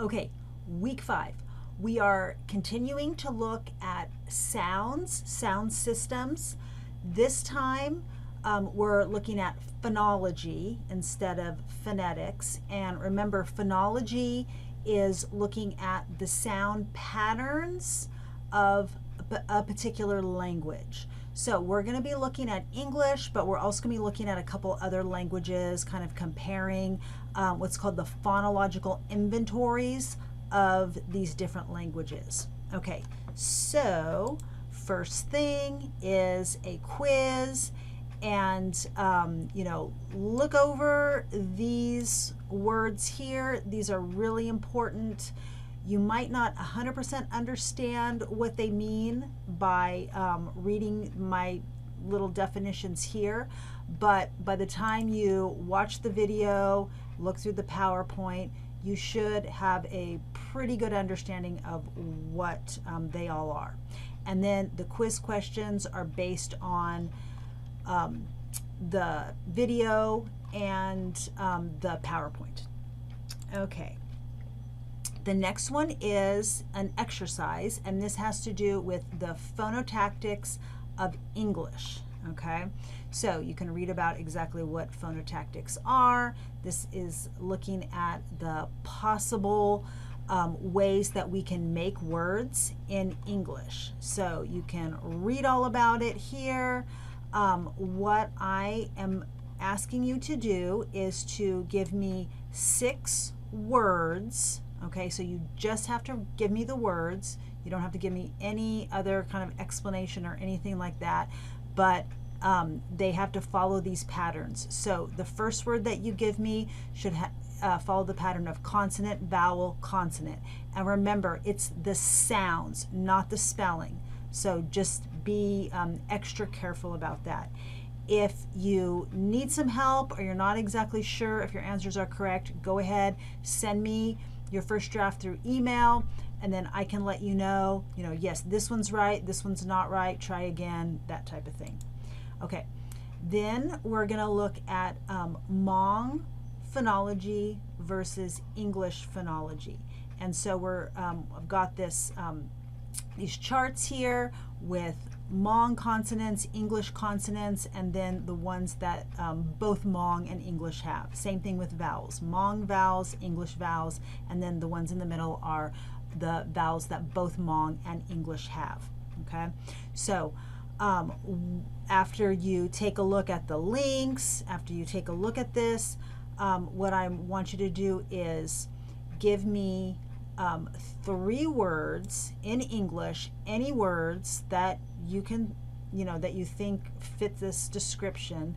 Okay, week 5. We are continuing to look at sounds, sound systems. This time we're looking at phonology instead of phonetics. And remember, phonology is looking at the sound patterns of a particular language. So we're going to be looking at English, but we're also going to be looking at a couple other languages, kind of comparing what's called the phonological inventories of these different languages. Okay, so first thing is a quiz, and look over these words here. These are really important. You might not 100% understand what they mean by reading my little definitions here, but by the time you watch the video, look through the PowerPoint, you should have a pretty good understanding of what they all are. And then the quiz questions are based on the video and the PowerPoint. Okay. The next one is an exercise, and this has to do with the phonotactics of English. Okay, so you can read about exactly what phonotactics are. This is looking at the possible ways that we can make words in English. So you can read all about it here. What I am asking you to do is to give me 6 words. Okay, so you just have to give me the words. You don't have to give me any other kind of explanation or anything like that, but they have to follow these patterns. So the first word that you give me should follow the pattern of consonant, vowel, consonant. And remember, it's the sounds, not the spelling. So just be extra careful about that. If you need some help or you're not exactly sure if your answers are correct, go ahead, send me your first draft through email, and then I can let you know, yes, this one's right, this one's not right, try again, that type of thing. Okay, then we're going to look at Hmong phonology versus English phonology. And so I've got this these charts here with Hmong consonants, English consonants, and then the ones that both Hmong and English have. Same thing with vowels. Hmong vowels, English vowels, and then the ones in the middle are the vowels that both Hmong and English have. Okay, so after you take a look at the links, after you take a look at this, what I want you to do is give me 3 words in English, any words that you can, that you think fit this description,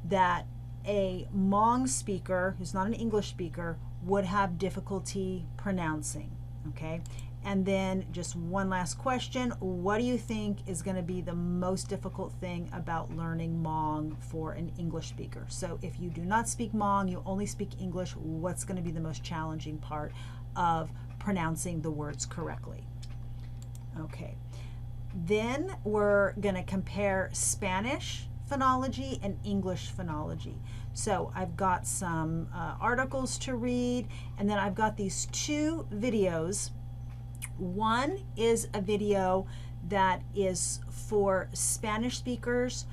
that a Hmong speaker, who's not an English speaker, would have difficulty pronouncing. Okay, and then just one last question: what do you think is going to be the most difficult thing about learning Hmong for an English speaker? So if you do not speak Hmong, you only speak English, what's going to be the most challenging part of pronouncing the words correctly? Okay, then we're going to compare Spanish phonology and English phonology. So I've got some articles to read, and then I've got these 2 videos. One is a video that is for Spanish speakers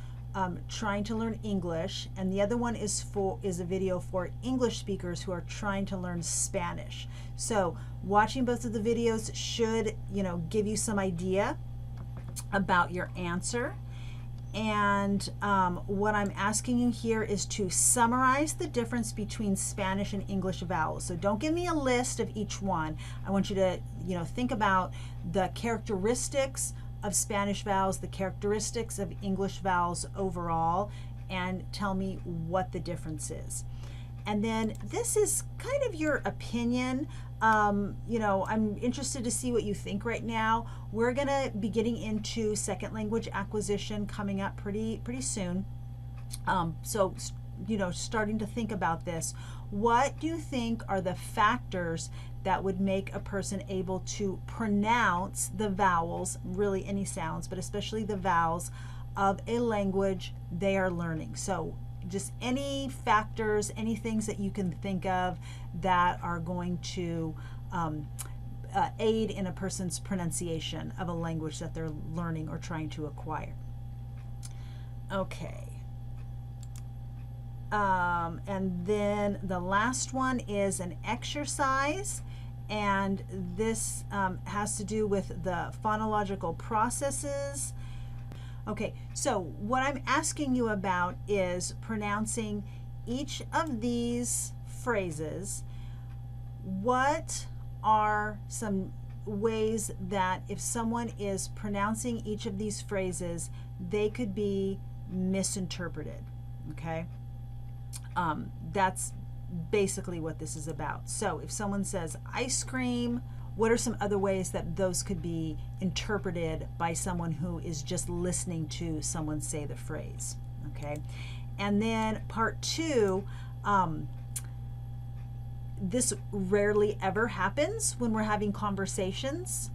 trying to learn English, and the other one is a video for English speakers who are trying to learn Spanish. So watching both of the videos should, give you some idea about your answer. And what I'm asking you here is to summarize the difference between Spanish and English vowels. So don't give me a list of each one. I want you to, think about the characteristics of Spanish vowels, the characteristics of English vowels overall, and tell me what the difference is. And then this is kind of your opinion. I'm interested to see what you think right now. We're going to be getting into second language acquisition coming up pretty soon. So, starting to think about this. What do you think are the factors that would make a person able to pronounce the vowels, really any sounds, but especially the vowels of a language they are learning? So just any factors, any things that you can think of that are going to aid in a person's pronunciation of a language that they're learning or trying to acquire. Okay. And then the last one is an exercise, and this has to do with the phonological processes. Okay, so what I'm asking you about is pronouncing each of these phrases. What are some ways that if someone is pronouncing each of these phrases, they could be misinterpreted? Okay, that's basically what this is about. So if someone says ice cream, what are some other ways that those could be interpreted by someone who is just listening to someone say the phrase? Okay, and then part two, this rarely ever happens when we're having conversations.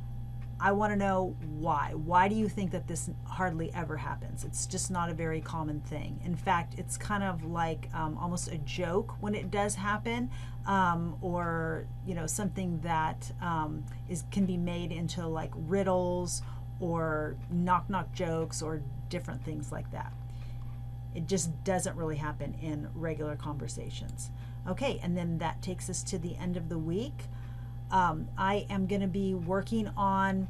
I want to know why. Why do you think that this hardly ever happens? It's just not a very common thing. In fact, it's kind of like almost a joke when it does happen, or something that can be made into like riddles or knock-knock jokes or different things like that. It just doesn't really happen in regular conversations. Okay, and then that takes us to the end of the week. I am going to be working on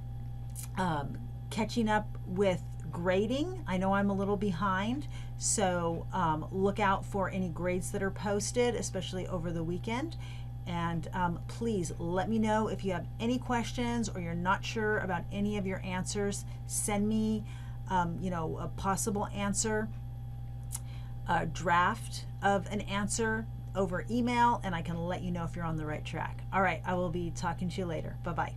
catching up with grading. I know I'm a little behind, so look out for any grades that are posted, especially over the weekend. And please let me know if you have any questions or you're not sure about any of your answers. Send me a possible answer, a draft of an answer over email, and I can let you know if you're on the right track. All right, I will be talking to you later. Bye-bye.